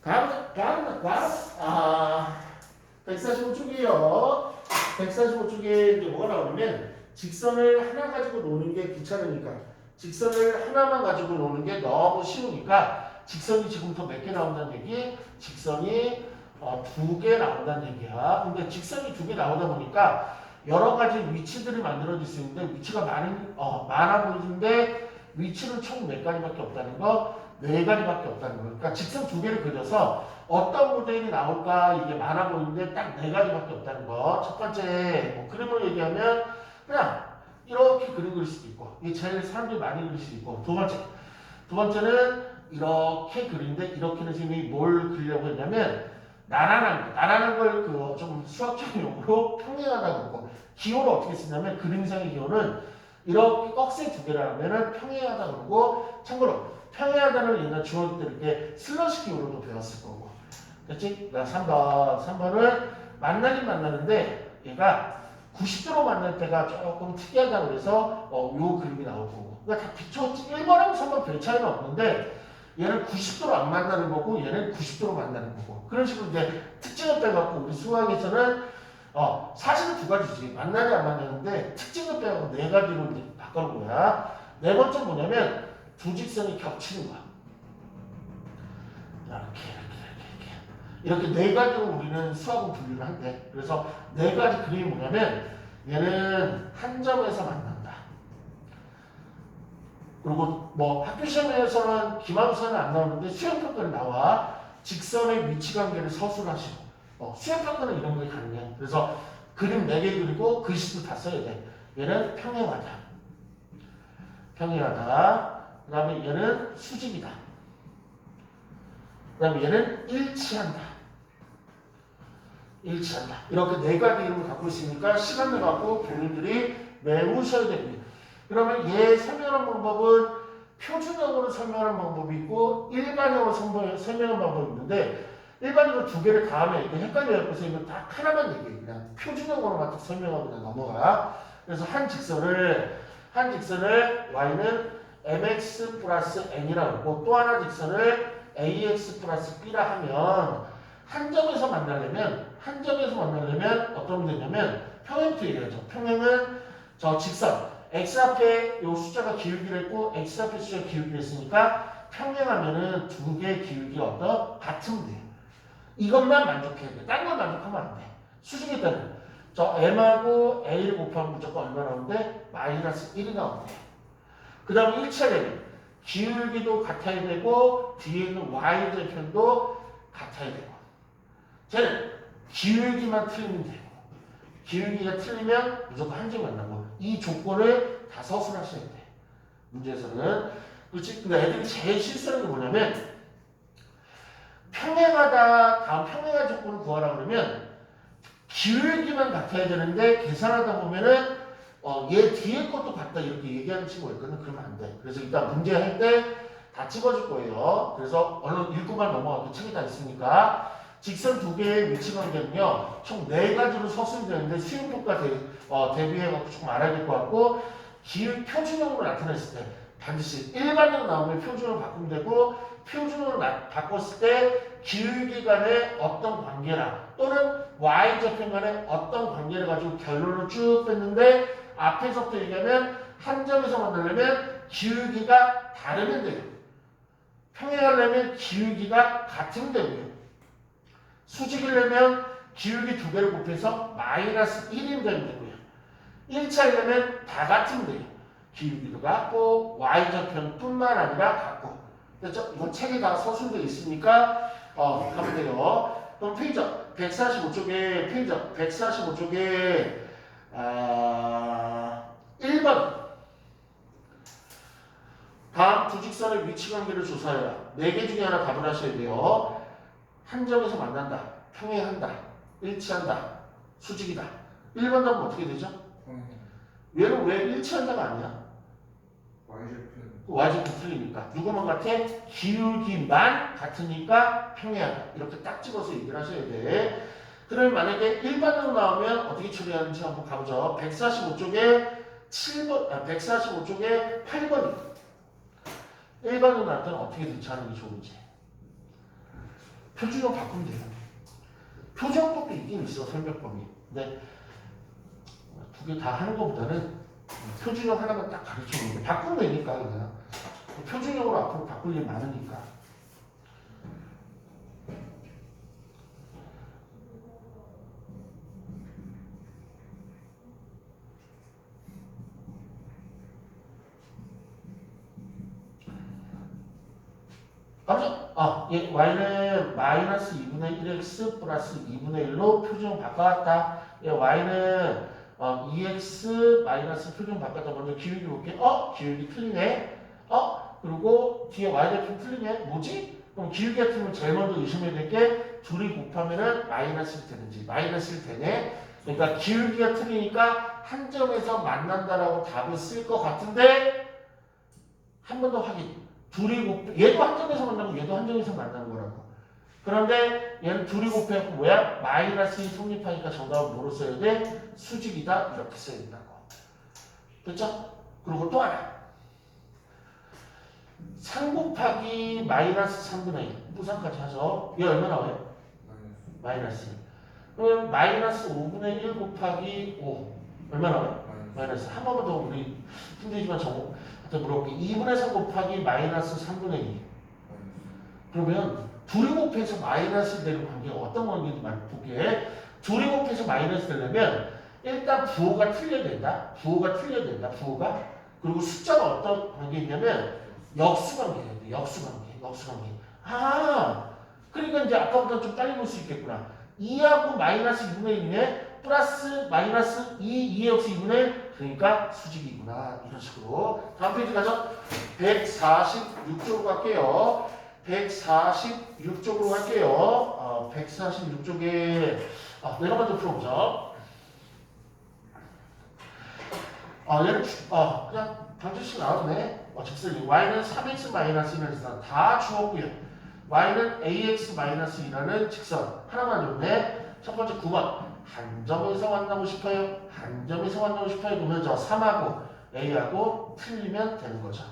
다음. 145쪽이에요. 145쪽에 이제 뭐가 나오냐면 직선을 하나 가지고 노는 게 귀찮으니까 직선을 하나만 가지고 노는 게 너무 쉬우니까 직선이 지금부터 몇 개 나온다는 얘기? 직선이 2개 나온다는 얘기야. 근데 직선이 2개 나오다 보니까 여러 가지 위치들이 만들어질 수 있는데 위치가 많아 보이는데 위치는 총 몇 가지밖에 없다는 거, 4가지밖에 없다는 거. 그러니까 직선 2개를 그려서 어떤 모델이 나올까 이게 많아 보이는데 딱 4가지밖에 없다는 거. 첫 번째 뭐 그림을 얘기하면 그냥 이렇게 그림 그릴 수도 있고 이게 제일 사람들이 많이 그릴 수도 있고 두 번째는 이렇게 그리는데 이렇게는 지금 뭘 그리려고 했냐면 나란한 걸 그 좀 수학적인 용어로 평행하다고 그러고 기호를 어떻게 쓰냐면 그림상의 기호는 이렇게 꺽쇠 2개라면은 평행하다 그러고 참고로 평행하다는 옛날 중학교 때 이렇게 슬러시 기호로도 배웠을 거고 그렇지? 3번은 만나긴 만나는데 얘가 90도로 만날 때가 조금 특이하다고 그래서 요 그림이 나올 거고 그러니까 다 비춰 1번하고 3번 별 차이는 없는데 얘는 90도로 안 만나는 거고 얘는 90도로 만나는 거고 그런 식으로 이제 특징을 빼갖고 우리 수학에서는 사실은 2가지지 만나지 안 만나는데 특징을 빼갖고 4가지로 이제 바꿔놓은 거야. 4번째 뭐냐면 두 직선이 겹치는 거야. 이렇게 4가지로 우리는 수학을 분류를 한대. 그래서 4가지 그림이 뭐냐면 얘는 한 점에서 만난다. 그리고 뭐 학교 시험에서는 기말고사는 안 나오는데 수행평가는 나와. 직선의 위치관계를 서술하시고 수행평가는 이런 게 가능해. 그래서 그림 4개 그리고 글씨도 다 써야 돼. 얘는 평행하다. 그 다음에 얘는 수직이다. 그 다음에 얘는 일치한다. 이렇게 4가지 이름을 갖고 있으니까 시간을 갖고 교수들이 외우셔야 됩니다. 그러면 얘 설명하는 방법은 표준형으로 설명하는 방법이 있고 일반형으로 설명하는 방법이 있는데 일반형으로 2개를 다 하면 이게 헷갈려요. 그래서 이거 딱 하나만 얘기해. 그냥 표준형으로만 딱 설명하고 그냥 넘어가. 그래서 한 직선을 y는 mx 플러스 n이라고 하고 또 하나 직선을 ax 플러스 b라 하면 한 점에서 만나려면 어떤 되냐면 평행도 얘기하죠. 평행은 저 직선 x 앞에 요 숫자가 기울기를 했고 x 앞에 숫자가 기울기를 했으니까 평행하면은 2개의 기울기가 같으면 돼요. 이것만 만족해야 돼. 딴 걸 만족하면 안 돼. 수직일 때는 저 m하고 a를 곱하면 무조건 얼마 나오는데 마이너스 1이 나온대. 그 다음에 일치하려면 기울기도 같아야 되고 뒤에 있는 y절편도 같아야 되고 쟤는 기울기만 틀리면 돼요. 기울기가 틀리면 무조건 한 점 만나고 이 조건을 다 서술하셔야 돼. 문제에서는 그렇지. 근데 애들이 제일 실수하는 게 뭐냐면 다음 평행한 조건을 구하라 그러면 기울기만 같아야 되는데 계산하다 보면은 얘 뒤에 것도 같다 이렇게 얘기하는 친구가 있거든. 그러면 안 돼. 그래서 일단 문제 할 때 다 찍어줄 거예요. 그래서 얼른 읽고만 넘어가고 책이 다 있으니까 직선 2개의 위치 관계는요 총 4가지로 서술되는데 수행평가 대비해갖고 조금 알아야 될 것 같고 표준형으로 나타냈을 때 반드시 일반형 나오면 표준형을 바꾸면 되고 표준형으로 바꿨을 때 기울기 간의 어떤 관계나 또는 y절편 간의 어떤 관계를 가지고 결론을 쭉 뺐는데 앞에서부터 얘기하면 한 점에서 만나려면 기울기가 다르면 돼요. 평행하려면 기울기가 같으면 되고요. 수직이려면 기울기 2개를 곱해서 마이너스 1이 되면 되고요. 일치하려면 다 같으면 돼요. 기울기도 같고 y절편 뿐만 아니라 같고 그렇죠? 이건 책에 다 서술되어 있으니까 하면 돼요. 그럼 페이저 145쪽에 1번 다음 두 직선의 위치관계를 조사해라. 4개 중에 하나 답을 하셔야 돼요. 한 점에서 만난다. 평행한다. 일치한다. 수직이다. 1번 답은 어떻게 되죠? 얘는 왜 일치한다가 아니야? y절편 틀리니까. 누구만 같아? 기울기만 같으니까 평행하다. 이렇게 딱 찍어서 얘기를 하셔야 돼. 그러면 만약에 일반으로 나오면 어떻게 처리하는지 한번 가보죠. 145쪽에 8번이 일반으로 나왔더니 어떻게 대처하는 게 좋은지. 표준형 바꾸면 돼요. 표준형법도 있긴 있어, 설명법이. 근데 두 개 다 하는 것보다는 표준형 하나만 딱 가르쳐 놓는 거. 바꾸면 되니까, 그냥. 표준형으로 앞으로 바꿀 일 많으니까. 맞죠? 예, y는 마이너스 2분의 1x 플러스 2분의 1로 표준 바꿔왔다. 예, y는 2x 마이너스 표준 바꿨다. 먼저 기울기 볼게. 기울기 틀리네. 그리고 뒤에 y 대표 틀리네. 뭐지? 그럼 기울기 같으면 제일 먼저 의심해야 될 게 둘이 곱하면은 마이너스일 되는지. 마이너스일 되네. 그러니까 기울기가 틀리니까 한 점에서 만난다라고 답을 쓸 것 같은데 한 번 더 확인. 둘이 얘도 한 점에서 만나고 얘도 한 점에서 만나는 거라고. 그런데 얘는 둘이 곱해갖고 뭐야? 마이너스이 성립하니까 정답은 뭐로 써야 돼? 수직이다 이렇게 써야 된다고. 됐죠? 그리고 또 하나. 3 곱하기 마이너스 3분의 1 무상까지 하죠. 얘 얼마 나와요? 마이너스. 그러면 마이너스 5분의 1 곱하기 5 얼마 나와요? 마이너스. 한 번만 더 우리 힘들지만 물어볼게. 2분의 3 곱하기 마이너스 3분의 2. 그러면 둘이 곱해서 마이너스 되는 관계가 어떤 관계인지 볼게. 둘이 곱해서 마이너스 되려면 일단 부호가 틀려야 된다. 부호가 틀려야 된다. 부호가. 그리고 숫자가 어떤 관계냐면 역수관계예요. 역수관계. 그러니까 이제 아까보다 좀 빨리 볼 수 있겠구나. 2하고 마이너스 2분의 1이네. 플러스 마이너스 2의 역수 2분의 1. 그러니까 수직이구나. 이런 식으로. 다음 페이지 가서 146쪽으로 갈게요. 146쪽으로 갈게요. 146쪽에 내가 먼저 풀어보자. 얘는 그냥 방정식 나왔네. 즉슨 y는 3x 마이너스 1이라는 다 주었고요. y는 ax 마이너스 2라는 직선 하나만 줬네. 첫 번째 9번 한 점에서 만나고 싶어요. 한 점에서 만나고 싶어요. 그러면 저 3하고 a하고 틀리면 되는 거죠.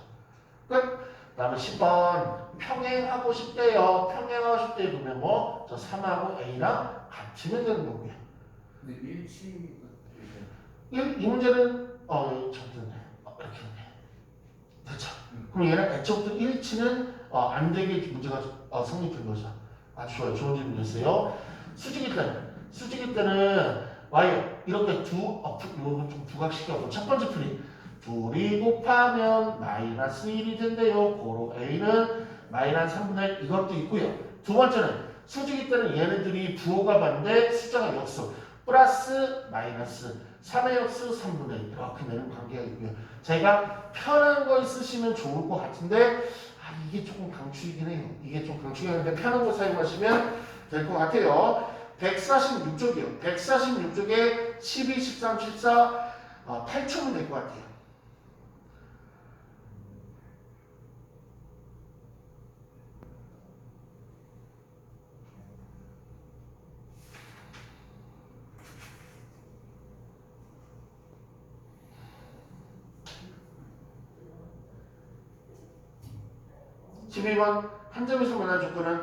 끝. 다음에 10번 평행하고 싶대요. 평행하고 싶대요. 그러면 뭐 저 3하고 a랑 같으면 되는 거고요. 근데 일치 이 문제는 잠깐만요. 이렇게 됐죠. 그럼 얘는 애초부터 일치는 안 되게 문제가 성립된 거죠. 아주 좋아요. 좋은 질문이었어요. 수직일 때는 y 이렇게 이거는 좀 부각시켜서 첫 번째 풀이 둘이 곱하면 마이너스 1이 된대요. 고로 a는 마이너스 3분의 1 이것도 있고요. 두 번째는 수직일 때는 얘네들이 부호가 반대 숫자가 역수 플러스 마이너스 3의 역수 3분의 1 이렇게 내는 관계가 있고요. 제가 편한 거 쓰시면 좋을 것 같은데 이게 조금 강추이긴 해요. 이게 좀 강추이는데 편한 거 사용하시면 될 것 같아요. 146쪽이요. 146쪽에 12, 13, 14 8초면 될 것 같아요. (12번) 한 점에서 만난 조건은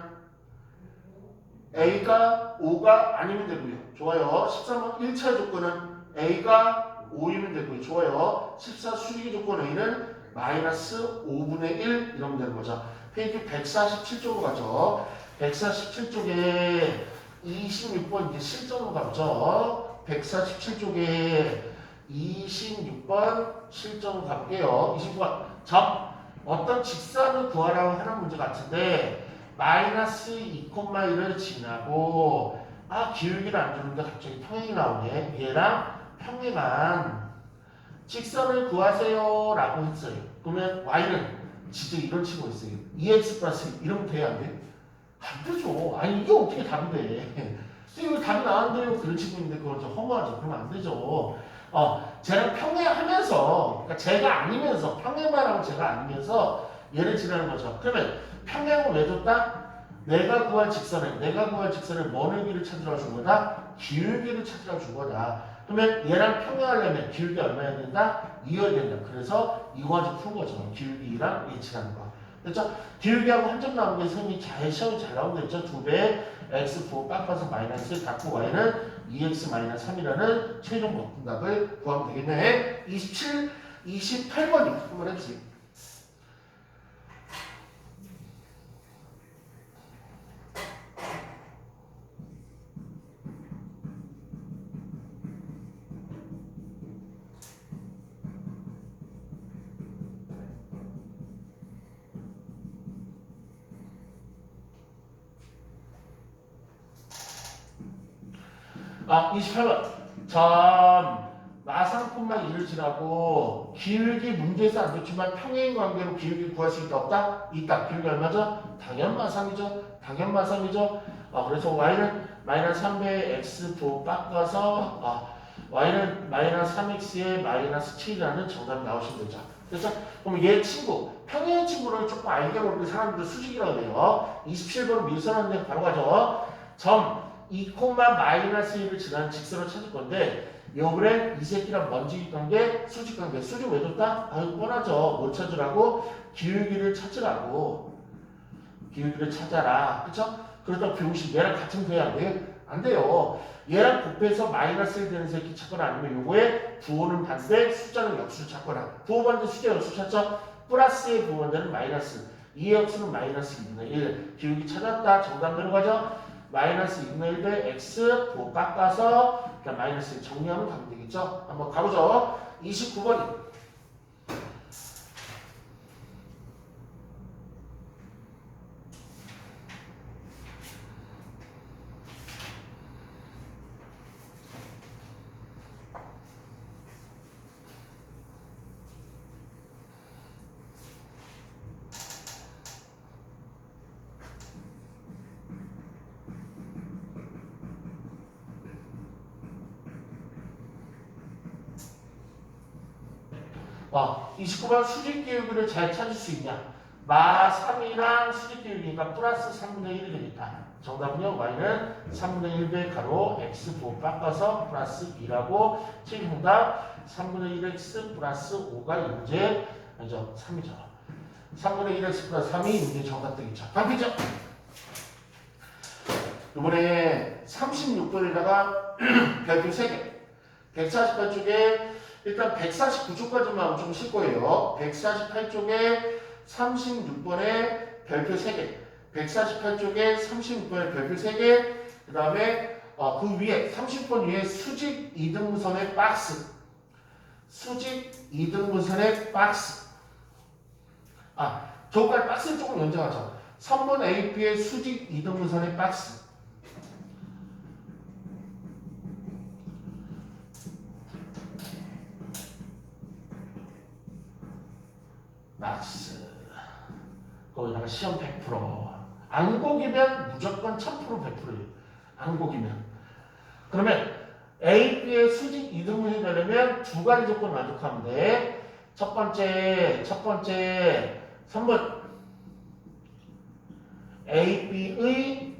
A가 5가 아니면 되고요. 좋아요. 13번 1차 조건은 A가 5이면 되고요. 좋아요. 14 수직의 조건 A는 마이너스 5분의 1 이러면 되는 거죠. 페이지 147쪽으로 가죠. 147쪽에 26번 이제 실전으로 가보죠. 147쪽에 26번 실전으로 가볼게요. 29번 어떤 직선을 구하라고 하는 문제 같은데 마이너스 2,1을 지나고 기울기를 안 주는데 갑자기 평행이 나오네. 얘랑 평행한 직선을 구하세요 라고 했어요. 그러면 y는 진짜 이런 치고 있어요. 2x 플러스 이러면 돼야 안 돼? 안 되죠. 아니 이게 어떻게 답이 돼. 이거 답이 나왔는데요. 그런 치고 있는데 그건 좀 허무하죠. 그러면 안 되죠. 쟤랑 평행하면서 그러니까 제가 아니면서 평행만 하고 제가 아니면서 얘를 지나는 거죠. 그러면 평행을 왜 줬다? 내가 구할 직선에 뭐는 길을 찾으라 준 거다? 기울기를 찾으라 준 거다. 그러면 얘랑 평행하려면 기울기 얼마야 된다? 2여야 된다. 그래서 이거 가지고 푼 거죠. 기울기 2랑 일치하는 거. 됐죠? 기울기하고 한 점 나오는 게 선생님이 시험이 잘 나오면 됐죠? 2배 x 부호 깎아서 마이너스 닫고 y는 2x 마이너스 3이라는 최종 목분답을 구하면 되겠네. 28번이 한번 해주세요. 아, 28번. 점 마상품만 2를 지나고 기울기 문제에서 안 좋지만 평행 관계로 기울기 구할 수 있다 없다? 있다. 기울기 얼마죠? 당연마상이죠. 당연마상이죠. 그래서 y는 마이너스 3배 x 부호 깎아서 y는 마이너스 3x에 마이너스 7이라는 정답이 나오시면 되죠. 그래서 그럼 얘 친구 평행 친구를 조금 알게 모르는 사람들도 수직이라고 해요. 27번 밀선한데 바로 가죠. 점 2, 마이너스 1을 지나는 직선을 찾을 건데 요번엔 이 새끼랑 먼지 관계, 수직 관계. 수직 왜 줬다? 아유 뻔하죠. 뭘 찾으라고? 기울기를 찾으라고. 기울기를 찾아라. 그쵸? 그러다 비용식 얘랑 같은 돼야 안 돼요? 안 돼요. 얘랑 곱해서 마이너스 1 되는 새끼 찾거나 아니면 요거에 부호는 반대, 숫자는 역수 찾거나. 부호 반대, 숫자 역수 찾죠? 플러스의 부호 반대는 마이너스. 2의 역수는 마이너스 2분의 1. 기울기 찾았다. 정답 들어가죠? 마이너스 2분의 1배 x 부호 깎아서 그냥 마이너스 1 정리하면 가면 되겠죠? 한번 가보죠. 29번이 어, 29번 수직 기울기를 잘 찾을 수 있냐? 마 3이랑 수직 기울기니까 플러스 3분의 1이 되겠다. 정답은요. y는 3분의 1배 가로 x 부호 깎아서 플러스 2라고 정답 3분의 1x 플러스 5가 문제 아니죠. 3이죠. 3분의 1x 플러스 3이 문제 정답 되겠죠. 반피죠. 이번에 36번에다가 별표 3개 148쪽에 일단 149쪽까지만 좀 쉴 거예요. 148쪽에 36번에 별표 3개 148쪽에 36번에 별표 3개 그 다음에 그 위에 30번 위에 수직 이등분선의 박스 수직 이등분선의 박스 저거까지 박스를 조금 연장하죠. 3번 AB의 수직 이등분선의 박스 박스 거기다가 시험 100% 안곡이면 무조건 1000% 100%예요. 안곡이면 그러면 A, B의 수직 이등분이 되려면 두 가지 조건 만족하면 돼. 첫 번째 3번 A, B의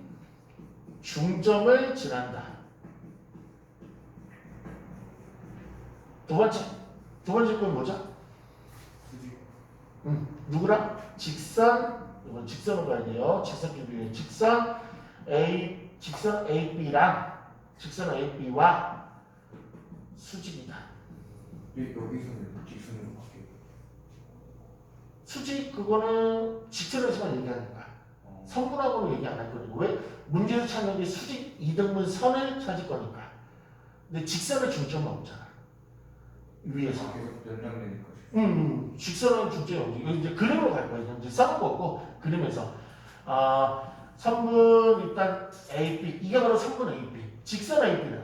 중점을 지난다. 두 번째 건 뭐죠? 누구랑? 이건 직선으로 가야 돼요. 직선 기울기 직선 AB랑 직선 AB와 수직이다. 여기서는 직선으로 바뀌어요. 수직 그거는 직선에서만 얘기하는 거야. 선분하고는 얘기 안 할 거니까. 왜? 문제에서 찾는 게 수직 이등분 선을 찾을 거니까. 근데 직선의 중점은 없잖아. 위에서. 계속 연장되니까. 직선은 중점이 없지. 이거 이제 그림으로 갈 거야. 이제 써놓은 거고 그림에서. 선분 일단 AB 이게 바로 선분 AB. 직선 AB는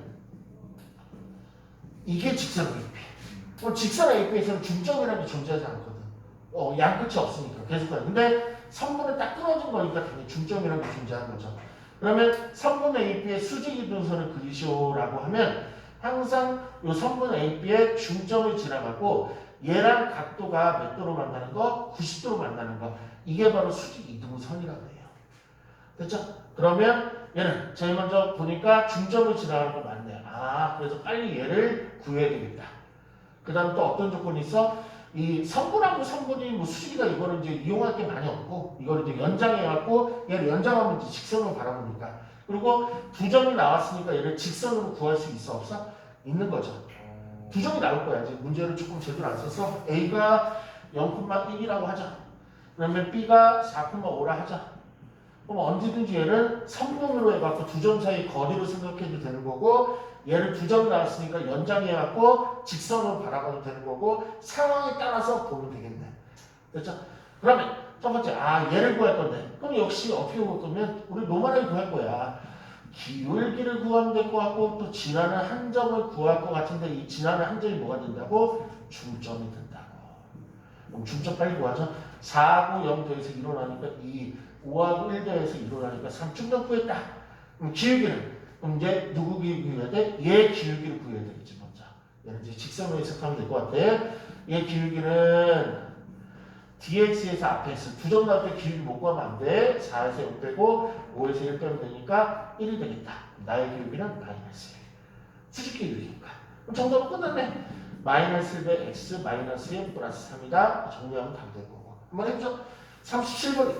이게 직선 AB. 직선 AB에서는 중점이라는 게 존재하지 않거든. 양 끝이 없으니까 계속 가요. 근데 선분은 딱 끊어진 거니까 당연히 중점이라는 게 존재하는 거죠. 그러면 선분 AB의 수직 이등분선을 그리시오라고 하면 항상 이 선분 AB의 중점을 지나가고 얘랑 각도가 몇 도로 만나는 거? 90도로 만나는 거. 이게 바로 수직 이등분선이라고 해요. 됐죠? 그러면 얘는 제일 먼저 보니까 중점을 지나가는 거 맞네. 그래서 빨리 얘를 구해야 되겠다. 그 다음 또 어떤 조건이 있어? 이 성분하고 성분이 뭐 수직이다 이거는 이제 이용할 게 많이 없고 이거를 이제 연장해갖고 얘를 연장하면 이제 직선으로 바라보니까 그리고 두 점이 나왔으니까 얘를 직선으로 구할 수 있어 없어? 있는 거죠. 두 점이 나올 거야. 이제 문제를 조금 제대로 안 써서 A가 0,1이라고 하자. 그러면 B가 4,5라 하자. 그럼 언제든지 얘를 성분으로 해갖고 두 점 사이 거리로 생각해도 되는 거고 얘를 두 점 나왔으니까 연장해갖고 직선으로 바라봐도 되는 거고 상황에 따라서 보면 되겠네. 그렇죠? 그러면 첫 번째 얘를 구할 건데 그럼 역시 어떻게 볼 거면 우리 노멀하게 구할 거야. 기울기를 구하면 될 것 같고 또 지나는 한 점을 구할 것 같은데 이 지나는 한 점이 뭐가 된다고? 중점이 된다고. 그럼 중점 빨리 구하죠. 4하고 0 더해서 1로 나니까 2, 5하고 1 더해서 1로 나니까 3 중점 구했다. 그럼 기울기는 그럼 이제 누구 기울기 구해야 돼? 얘 기울기를 구해야 되겠지 먼저. 얘는 이제 직선으로 해석하면 될 것 같아. 얘 기울기는 dx에서 앞에 있어. 두 점 나올 때 기울기 못 구하면 안 돼. 4에서 0 빼고 5에서 1 빼면 되니까 1이 되겠다. 나의 기울기는 마이너스 1. 수직 기울기니까. 그럼 정답은 끝났네. 마이너스 1배 x 마이너스 1 플러스 3이다. 정리하면 답이 될 거고. 한번 해보죠. 37번.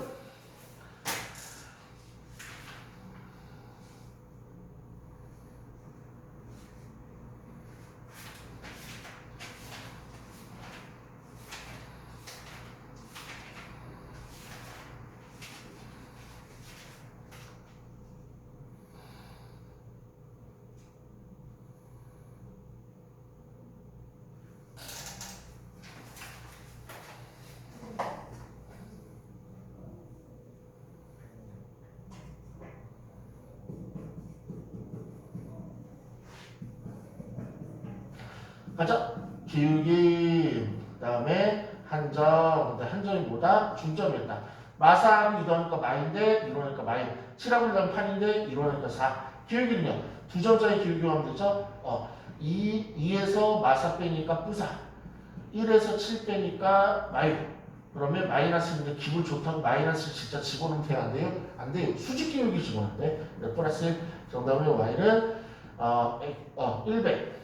가자. 기울기 그다음에 한 점, 한 점이 뭐다? 중점이었다. 마사하고 이동하니까 마인데 이동하니까 마인. 7하고 이동하면 8인데 이동하니까 4. 기울기는요. 두 점짜리 기울기 하면 되죠. 2에서 마사 빼니까 뿌사. 1에서 7 빼니까 마인. 그러면 마이너스인데 기분 좋다고 마이너스 진짜 집어넣으면 돼요? 안 돼요? 안 돼요. 수직 기울기 집어넣는데 플러스 1. 정답은 y는 1배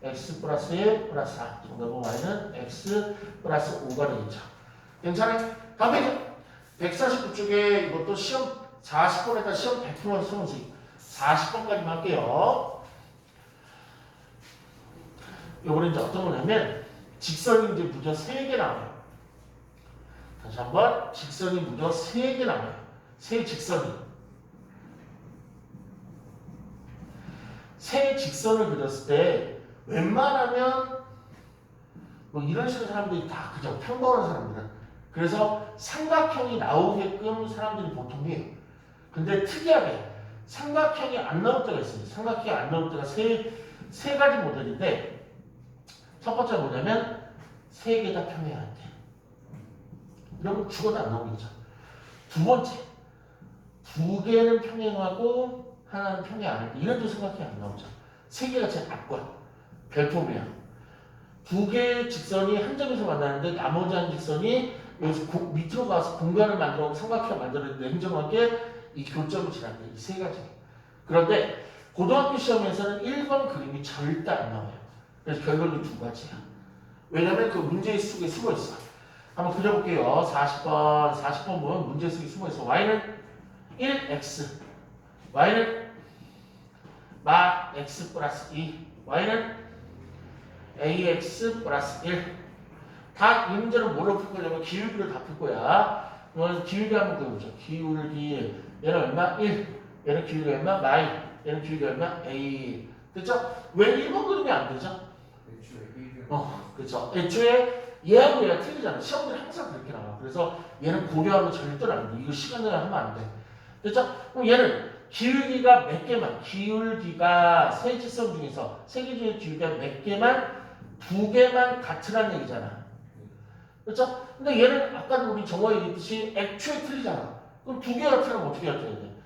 1x 플러스 1 플러스 4. 정답은 y는 x 플러스 5가 되겠죠. 괜찮아요? 다음 페이지. 149쪽에 이것도 시험 40번에다 시험 100% 수능식 40번까지만 할게요. 요번에 이제 어떤 거냐면 직선이 이제 무려 3개 나와요. 다시 한번 직선이 무려 3개 나와요. 세 직선이. 세 직선을 그렸을 때 웬만하면 뭐 이런 식으로 사람들이 다 그죠. 평범한 사람들은. 그래서 삼각형이 나오게끔 사람들이 보통 해요. 근데 특이하게 삼각형이 안 나올 때가 있어요. 삼각형이 안 나올 때가 세 가지 모델인데 첫 번째가 뭐냐면 세 개 다 평행해야 돼. 이러면 죽어도 안 나오겠죠. 두 번째, 두 개는 평행하고 하나는 평행 안 할 때 이런 두 삼각형이 안 나오죠. 세 개가 제일 악과 별폼이야. 두 개의 직선이 한 점에서 만나는데 나머지 한 직선이 여기서 밑으로 가서 공간을 만들어 삼각형을 만들었는데 냉정하게 이 교점을 지난다. 이 세 가지. 그런데 고등학교 시험에서는 1번 그림이 절대 안 나와요. 그래서 결론이 두 가지야. 왜냐면 그 문제 속에 숨어 있어. 한번 그려볼게요. 40번 보면 문제 속에 숨어 있어. y는 1x, y는 마 x 플러스 2, y는 ax 플러스 1. 다 이 문제는 뭘로 풀 거냐면 기울기를 다 풀 거야. 그러면 기울기 한번 그려보죠. 기울기 얘는 얼마? 1. 얘는 기울기 얼마? 마이. 얘는 기울기 얼마? a. 됐죠? 왜 1번 그림이 안 되죠? 그렇죠. 애초에 얘하고 얘가 틀리잖아. 시험들이 항상 그렇게 나와. 그래서 얘는 고려하면 절대로 안 돼. 이거 시간을 하면 안 돼. 그렇죠? 그럼 얘는 기울기가 몇 개만, 기울기가 세 직선 중에서 세 개 중에 기울기가 몇 개만, 두 개만 같으란 얘기잖아. 그렇죠? 근데 얘는 아까도 우리 정화 얘기했듯이 애초에 틀리잖아. 그럼 두 개가 틀리면 어떻게 할 돼?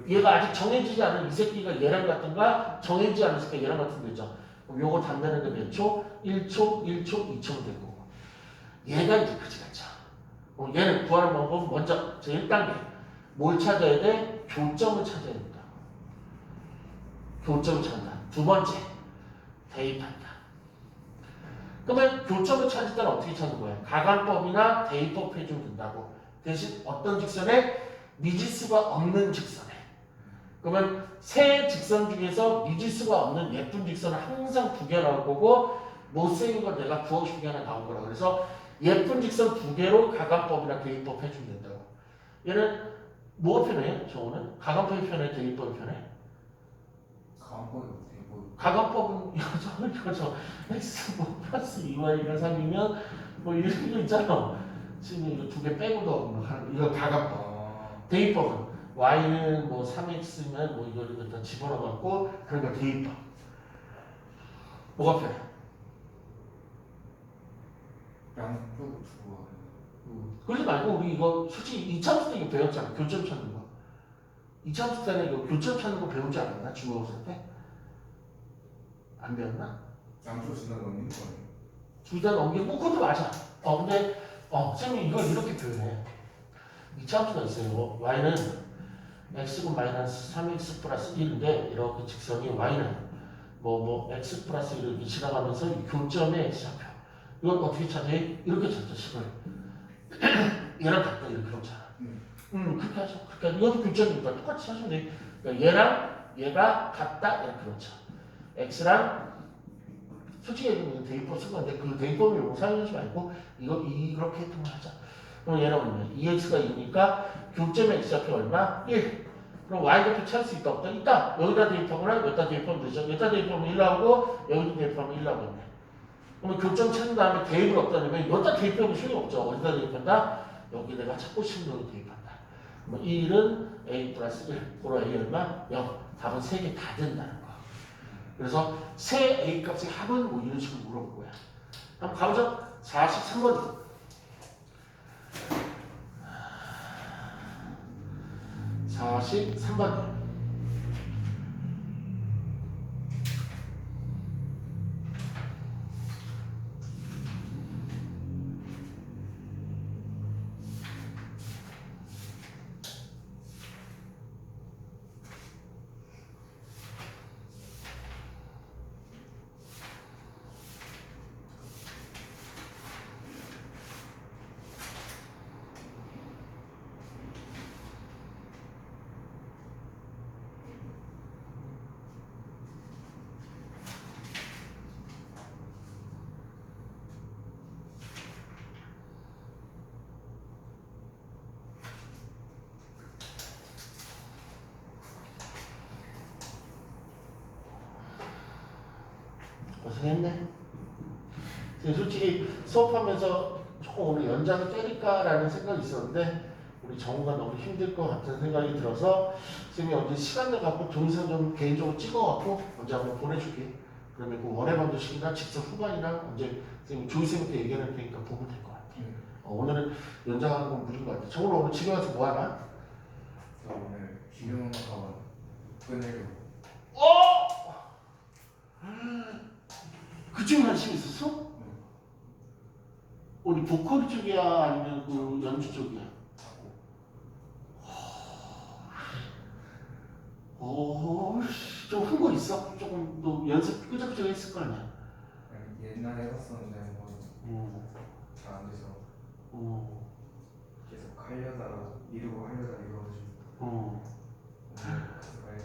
얘가 아직 정해지지 않은 이 새끼가 얘랑 같은가, 정해지지 않은 새끼가 얘랑 같은 거죠. 그럼 요거 단다는 게 몇 초? 1초, 1초, 2초면 될 거고. 얘가 이제 그지 같죠. 얘는 구하는 방법은 먼저 제 1단계. 뭘 찾아야 돼? 교점을 찾아야 된다. 교점을 찾는다. 두 번째, 대입한다. 그러면 교점을 찾을 때는 어떻게 찾는 거야? 가관법이나 대입법 해주면 된다고. 대신 어떤 직선에 미지수가 없는 직선에. 그러면 세 직선 중에서 미지수가 없는 예쁜 직선을 항상 두 개 나올 거고 못생긴 걸 내가 구하고 싶은 게 하나 나온 거라. 그래서 예쁜 직선 두 개로 가관법이나 대입법 해주면 된다고. 얘는 뭐가 편해? 저거는? 가관법이 편해? 대입법이 편해? 가운데 뭐 가관법은 이거죠. x 뭐 플러스 2y가 3이면 뭐 이런 거 있잖아. 지금 이거 두 개 빼고도 뭐 이거 가관법. 아, 대입법은 y는 뭐 3x면 뭐 이거를 다 집어넣어갖고 그러니까 대입법. 뭐가 편해? 양쪽 두고 그러지 말고 우리 이거 솔직히 2차함수 때 이거 배웠잖아. 교점 찾는 거. 2차함수 때는 이거 교점 찾는 거 배우지 않았나? 중국어사 때? 안 배웠나? 양쪽 지나 넘는 거 아니에요? 둘 다 넘기고 그것도 맞아. 근데 선생님이 이걸 이렇게 표현해. 2차함수가 있어요. y는 x분 마이너스 3x 플러스 1인데 이렇게 직선이 y는 뭐 x 플러스 1을 이렇게 지나가면서 이 교점에 x좌표. 이걸 어떻게 찾아? 이렇게 찾죠. 식을. 얘랑 같다 이렇게 그렇잖아. 그렇게 하죠. 그러니까 이것도 교점이니까 똑같이 하시면 돼. 그러니까 얘랑 얘가 같다 이렇게 그렇죠. x랑 솔직히 얘기하면 대입법 쓴 건데 그 대입법을 요거 사용하지 말고 이렇게 했던 거 하자. 그럼 얘는 얼마야? 2x가 2니까 교점의 x좌표 얼마? 1. 그럼 y좌표 찾을 수 있다 없다? 있다. 여기다 대입하거나 여기다 대입하면 되죠. 여기다 대입하면 1 나오고 여기다 대입하면 1 나오겠네. 그러면 교점 찾은 다음에 대입을 어디다 내면 여기다 대입하면 소용없죠. 어디다 대입한다? 여기 내가 찾고 싶은 여기 대입한다. 뭐 1은 a 플러스 1. 그럼 a 얼마? 0. 답은 3개 다 된다는 거. 그래서 새 a 값의 합은 뭐 이런 식으로 물어볼 거야. 한번 가보죠. 43번. 43번. 고생했네. 솔직히 수업하면서 조금 오늘 연장을 때릴까라는 생각이 있었는데 우리 정우가 너무 힘들 것 같은 생각이 들어서 선생님이 언제 시간 내갖고 동영상 좀 개인적으로 찍어갖고 언제 한번 보내줄게. 그러면 그 월해반도식이나 직접 후반이나 언제 선생님 조이쌤한테 얘기할 테니까 보면 될 것 같아. 오늘은 연장하는 건 무리인 것 같아. 정우는 오늘 집에 가서 뭐 하나? 저 오늘 기능 학원 끝내려고. 그쪽에 관심 있었어? 어디 보컬 쪽이야 아니면 그 연주 쪽이야? 좀 흥거 있어? 조금 너 연습 끄적끄적 했을 거 아니야? 아니, 옛날에 해봤었는데 뭐잘 안 돼서 계속 하려다가 미루고 하려다가 이러가지고 어. 오늘 가서 가야지.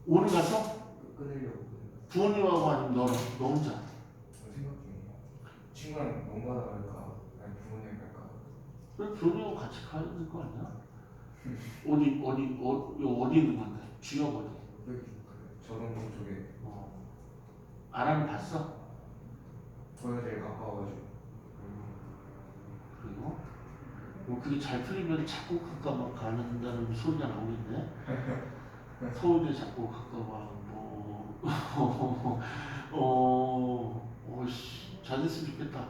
오늘 가서 끊으려고 부모님하고 아니면 너 혼자? 생각 중이에요. 친구랑 농가나 갈까 아니 부모님 갈까. 그래 부모님하고 같이 가야 될 거 아니야? 어디 있는 건데? 지역 어디? 여기 저동동 쪽에 안 하면 봤어? 거기가 제일 가까워가지고. 그리고 그게 잘 풀리면 작곡학과 막 가는다는 소리가 나오겠네. 서울대 작곡학과 잘 됐으면 좋겠다.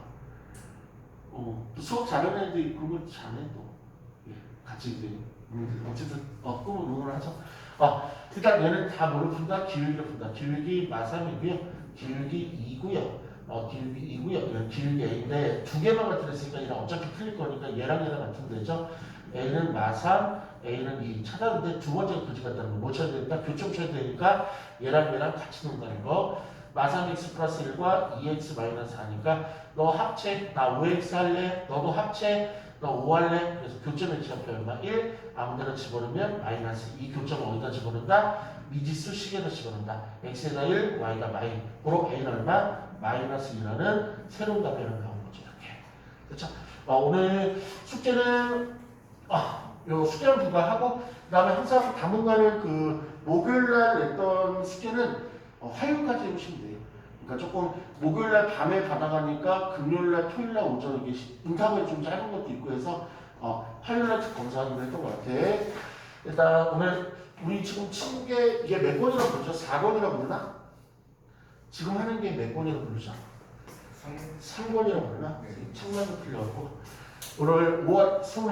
또 수업 잘하는 애들이 그런 걸 잘해 또. 예, 같이 이제 어쨌든 꿈을 응원하죠. 일단 얘는 다 뭐를 푼다? 기울기를 푼다. 기울기 마3이고요. 기울기 2고요. 기울기 2고요. 얘는 기울기 A인데 두 개만 같으니까 얘랑 어차피 틀릴 거니까 얘랑 같으면 되죠. A는 마3, A는 2 찾았는데 두 번째가 그지 같다는 거. 못 찾아야 되니까 교점 쳐야 되니까 얘랑 같이 논다는 거. 마삼 x 플러스 1과 2x 마이너스 4니까 너 합체, 나 5x 할래, 너도 합체, 너 5 할래. 그래서 교점의 지점표 얼마? 1. 아무데나 집어넣으면 마이너스 2. 교점을 어디다 집어넣는다? 미지수 식에다 집어넣는다. x에다 1, y가 마이. 그로 a는 얼마? 마이너스 2라는 새로운 답변을 나온 거죠. 이렇게. 그렇죠? 오늘 숙제는 요 숙제는 불가하고 그 다음에 항상 당분간은 그 목요일날 냈던 숙제는 화요일까지 해보시면 돼요. 그러니까 조금 목요일날 밤에 받아가니까 금요일날 토요일날 오전 이게 인터벌이 좀 짧은 것도 있고 해서 화요일날 검사하기로 했던 것 같아. 일단 오늘 우리 지금 치는 게 이게 몇 권이라고 부르죠? 4권이라고 부르나? 지금 하는 게 몇 권이라고 부르죠? 3권이라고 부르나? 네. 창문도 풀려갖고 오늘 5월 21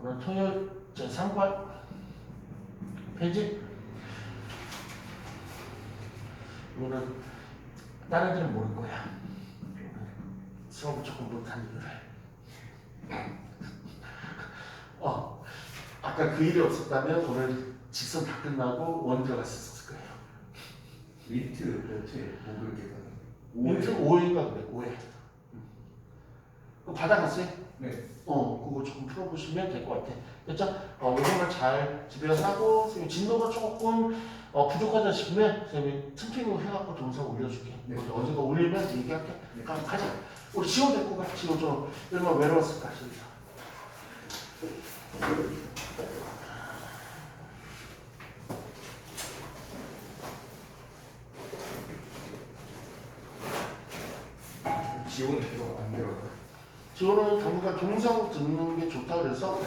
오늘 토요일 제 3권 페이지 이거는 다른 애들은 모를 거야. 수업을 조금 못한 이유를 아까 그 일이 없었다면 오늘 직선 다 끝나고 원 들어갔었을 거예요. 리트 몇 회? 목요일 계산. 민트 5회인가 그래 5회. 그거 받아갔어요? 네. 그거 조금 풀어보시면 될 것 같아. 됐죠? 이거만 잘 집에 가서 하고, 선생님 진도가 조금 부족하다 싶으면 선생님이 틈핑으로 해갖고 동영상 올려줄게. 네. 언젠가 올리면 얘기할게. 네. 그럼 가자. 우리 지원 데리고 가. 지원 좀 얼마나 외로웠을까 진짜. 지원은 계속 안 들어가요. 지원은 당분간 동영상 듣는 게 좋다 그래서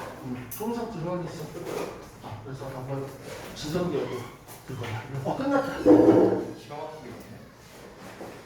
동영상 들어가겠어. 그래서 한번 지성기하고 들어가. 끝났다. 기가 막히게